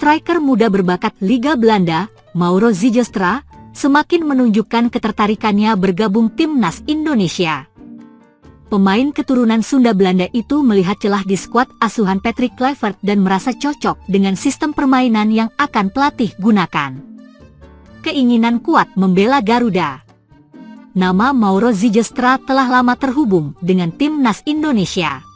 striker muda berbakat Liga Belanda, Mauro Zijlstra, semakin menunjukkan ketertarikannya bergabung timnas Indonesia. Pemain keturunan Sunda Belanda itu melihat celah di skuad asuhan Patrick Kluivert dan merasa cocok dengan sistem permainan yang akan pelatih gunakan. Keinginan kuat membela Garuda. Nama Mauro Zijlstra telah lama terhubung dengan timnas Indonesia.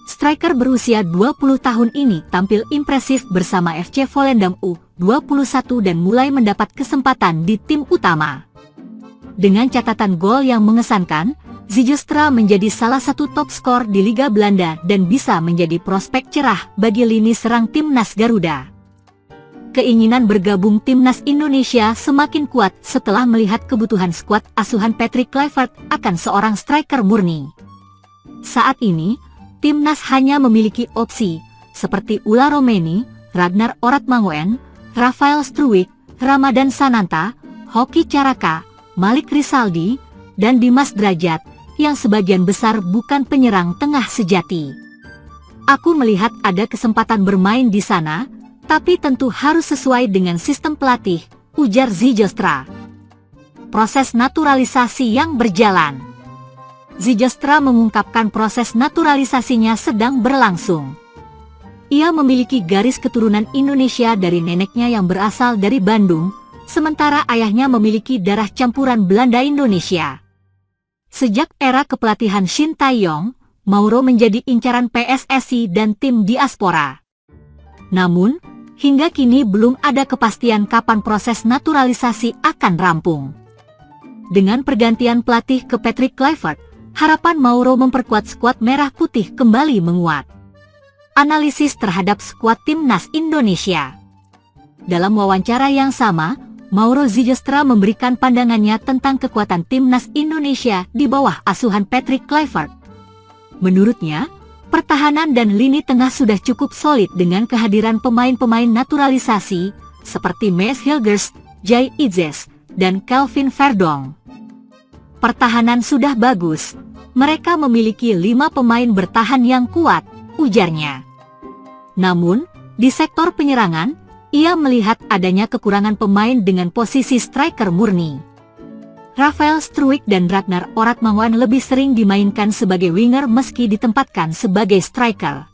Striker berusia 20 tahun ini tampil impresif bersama FC Volendam U21 dan mulai mendapat kesempatan di tim utama. Dengan catatan gol yang mengesankan, Zijlstra menjadi salah satu top skor di Liga Belanda dan bisa menjadi prospek cerah bagi lini serang timnas Garuda. Keinginan bergabung timnas Indonesia semakin kuat setelah melihat kebutuhan skuad asuhan Patrick Kluivert akan seorang striker murni. Saat ini, timnas hanya memiliki opsi seperti Ula Romeni, Ragnar Oratmangoen, Rafael Struwijk, Ramadan Sananta, Hoki Caraka, Malik Rizaldi, dan Dimas Drajat yang sebagian besar bukan penyerang tengah sejati. Aku melihat ada kesempatan bermain di sana, tapi tentu harus sesuai dengan sistem pelatih, ujar Zijlstra. Proses naturalisasi yang berjalan. Zijlstra mengungkapkan proses naturalisasinya sedang berlangsung. Ia memiliki garis keturunan Indonesia dari neneknya yang berasal dari Bandung, sementara ayahnya memiliki darah campuran Belanda Indonesia. Sejak era kepelatihan Shin Tae-yong, Mauro menjadi incaran PSSI dan tim diaspora. Namun, hingga kini belum ada kepastian kapan proses naturalisasi akan rampung. Dengan pergantian pelatih ke Patrick Kluivert, harapan Mauro memperkuat skuad merah putih kembali menguat. Analisis terhadap skuad timnas Indonesia. Dalam wawancara yang sama, Mauro Zijlstra memberikan pandangannya tentang kekuatan timnas Indonesia di bawah asuhan Patrick Kluivert. Menurutnya, pertahanan dan lini tengah sudah cukup solid dengan kehadiran pemain-pemain naturalisasi seperti Mees Hilgers, Jai Idzes, dan Kelvin Verdonk. Pertahanan sudah bagus, mereka memiliki 5 pemain bertahan yang kuat, ujarnya. Namun, di sektor penyerangan, ia melihat adanya kekurangan pemain dengan posisi striker murni. Rafael Struwijk dan Ragnar Oratmangoen lebih sering dimainkan sebagai winger meski ditempatkan sebagai striker.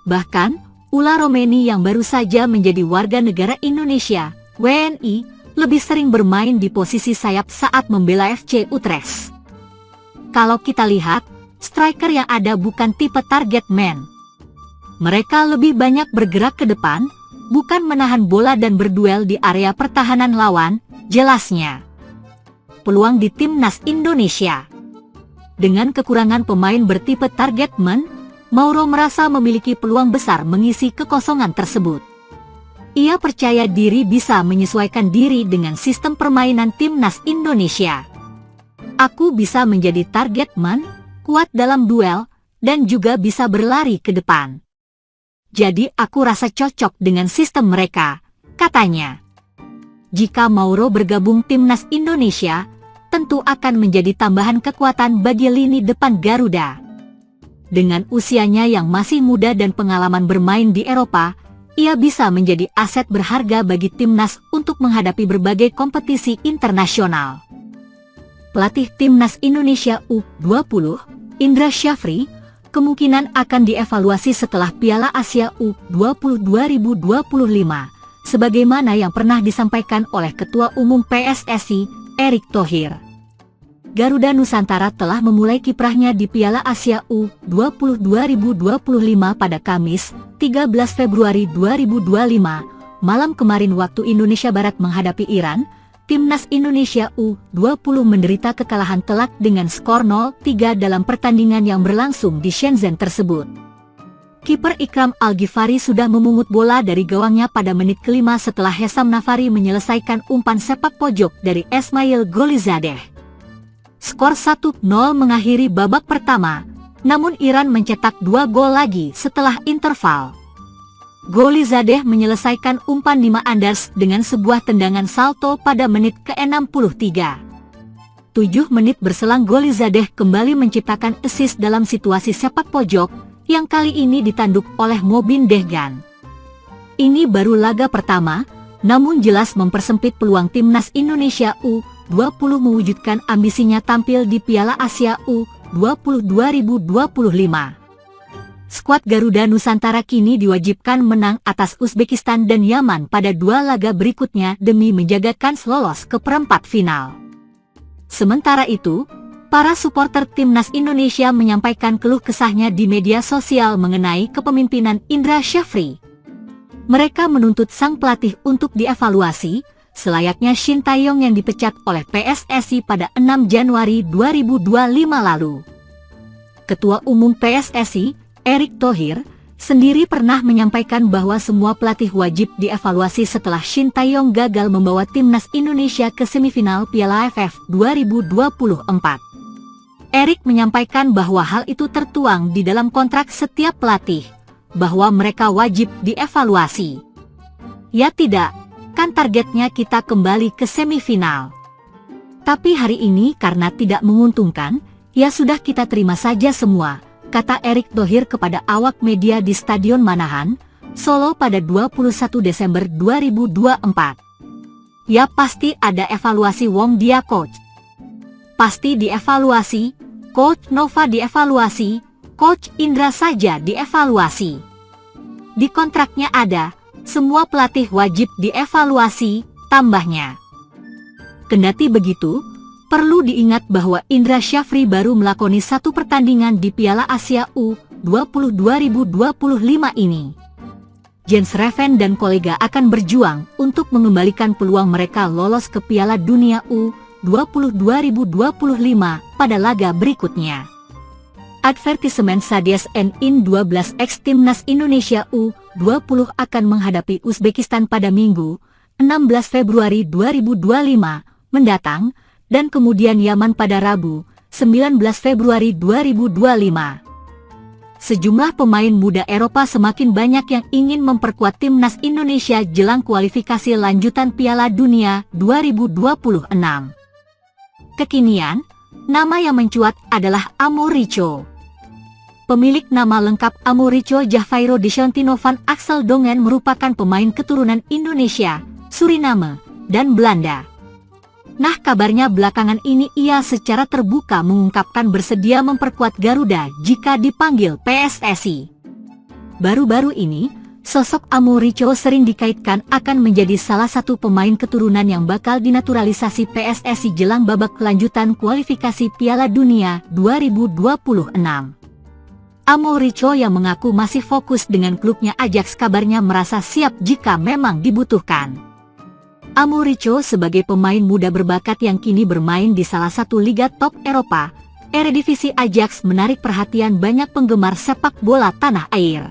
Bahkan, Ula Romeni yang baru saja menjadi warga negara Indonesia, WNI, lebih sering bermain di posisi sayap saat membela FC Utrecht. Kalau kita lihat, striker yang ada bukan tipe target man. Mereka lebih banyak bergerak ke depan, bukan menahan bola dan berduel di area pertahanan lawan, jelasnya. Peluang di timnas Indonesia. Dengan kekurangan pemain bertipe target man, Mauro merasa memiliki peluang besar mengisi kekosongan tersebut. Ia percaya diri bisa menyesuaikan diri dengan sistem permainan timnas Indonesia. Aku bisa menjadi target man, kuat dalam duel, dan juga bisa berlari ke depan. Jadi aku rasa cocok dengan sistem mereka, katanya. Jika Mauro bergabung timnas Indonesia, tentu akan menjadi tambahan kekuatan bagi lini depan Garuda. Dengan usianya yang masih muda dan pengalaman bermain di Eropa, ia bisa menjadi aset berharga bagi timnas untuk menghadapi berbagai kompetisi internasional. Pelatih timnas Indonesia U20, Indra Syafri, kemungkinan akan dievaluasi setelah Piala Asia U20 2025, sebagaimana yang pernah disampaikan oleh Ketua Umum PSSI, Erick Thohir. Garuda Nusantara telah memulai kiprahnya di Piala Asia U20 2025 pada Kamis, 13 Februari 2025, malam kemarin waktu Indonesia Barat menghadapi Iran. Timnas Indonesia U20 menderita kekalahan telak dengan skor 0-3 dalam pertandingan yang berlangsung di Shenzhen tersebut. Kiper Ikram Al-Ghifari sudah memungut bola dari gawangnya pada menit kelima setelah Hesam Nafari menyelesaikan umpan sepak pojok dari Esmail Golizadeh. Skor 1-0 mengakhiri babak pertama, namun Iran mencetak 2 gol lagi setelah interval. Golizadeh menyelesaikan umpan 5 Anders dengan sebuah tendangan salto pada menit ke-63. 7 menit berselang Golizadeh kembali menciptakan assist dalam situasi sepak pojok, yang kali ini ditanduk oleh Mobin Dehgan. Ini baru laga pertama, namun jelas mempersempit peluang timnas Indonesia U20 mewujudkan ambisinya tampil di Piala Asia U20 2025. Skuad Garuda Nusantara kini diwajibkan menang atas Uzbekistan dan Yaman pada 2 laga berikutnya demi menjaga kans lolos ke perempat final. Sementara itu, para supporter timnas Indonesia menyampaikan keluh kesahnya di media sosial mengenai kepemimpinan Indra Syafri. Mereka menuntut sang pelatih untuk dievaluasi, selayaknya Shin Tae-yong yang dipecat oleh PSSI pada 6 Januari 2025 lalu. Ketua Umum PSSI, Erick Thohir, sendiri pernah menyampaikan bahwa semua pelatih wajib dievaluasi setelah Shin Tae-yong gagal membawa timnas Indonesia ke semifinal Piala AFF 2024. Erick menyampaikan bahwa hal itu tertuang di dalam kontrak setiap pelatih, bahwa mereka wajib dievaluasi. Ya tidak, kan targetnya kita kembali ke semifinal. Tapi hari ini karena tidak menguntungkan, ya sudah kita terima saja semua, kata Erick Thohir kepada awak media di Stadion Manahan, Solo pada 21 Desember 2024. Ya pasti ada evaluasi Wong Dia coach. Pasti dievaluasi, Coach Nova dievaluasi, Coach Indra saja dievaluasi. Di kontraknya ada, semua pelatih wajib dievaluasi, tambahnya. Kendati begitu, perlu diingat bahwa Indra Syafri baru melakoni 1 pertandingan di Piala Asia U20 2025 ini. Jens Reven dan kolega akan berjuang untuk mengembalikan peluang mereka lolos ke Piala Dunia U20 2025 pada laga berikutnya. Advertisement Sadeas In 12X Timnas Indonesia U20 akan menghadapi Uzbekistan pada Minggu, 16 Februari 2025 mendatang, dan kemudian Yaman pada Rabu, 19 Februari 2025. Sejumlah pemain muda Eropa semakin banyak yang ingin memperkuat timnas Indonesia jelang kualifikasi lanjutan Piala Dunia 2026. Kekinian, nama yang mencuat adalah Amo Richo. Pemilik nama lengkap Amo Richo Javairo Deshontino van Axel Dongen merupakan pemain keturunan Indonesia, Suriname, dan Belanda. Nah, kabarnya belakangan ini ia secara terbuka mengungkapkan bersedia memperkuat Garuda jika dipanggil PSSI. Baru-baru ini, sosok Amo Richo sering dikaitkan akan menjadi salah satu pemain keturunan yang bakal dinaturalisasi PSSI jelang babak kelanjutan kualifikasi Piala Dunia 2026. Amo Richo yang mengaku masih fokus dengan klubnya Ajax kabarnya merasa siap jika memang dibutuhkan. Amo Richo sebagai pemain muda berbakat yang kini bermain di salah satu liga top Eropa, Eredivisie Ajax menarik perhatian banyak penggemar sepak bola tanah air.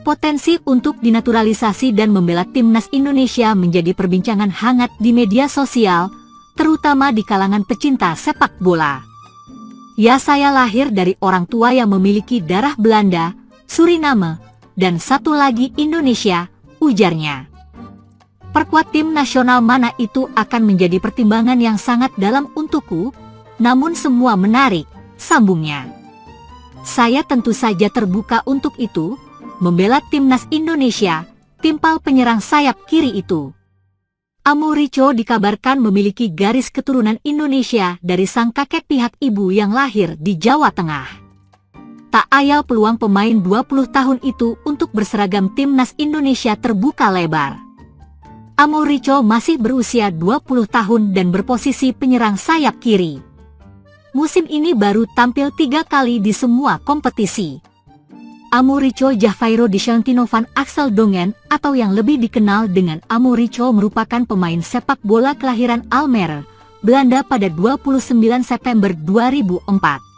Potensi untuk dinaturalisasi dan membela timnas Indonesia menjadi perbincangan hangat di media sosial, terutama di kalangan pecinta sepak bola. Ya, saya lahir dari orang tua yang memiliki darah Belanda, Suriname, dan satu lagi Indonesia, ujarnya. Perkuat tim nasional mana itu akan menjadi pertimbangan yang sangat dalam untukku, namun semua menarik, sambungnya. Saya tentu saja terbuka untuk itu, membela timnas Indonesia, timpal penyerang sayap kiri itu. Amo Richo dikabarkan memiliki garis keturunan Indonesia dari sang kakek pihak ibu yang lahir di Jawa Tengah. Tak ayal peluang pemain 20 tahun itu untuk berseragam timnas Indonesia terbuka lebar. Amo Richo masih berusia 20 tahun dan berposisi penyerang sayap kiri. Musim ini baru tampil 3 kali di semua kompetisi. Amo Richo Javairo Deshontino van Axel Dongen atau yang lebih dikenal dengan Amo Richo merupakan pemain sepak bola kelahiran Almere, Belanda pada 29 September 2004.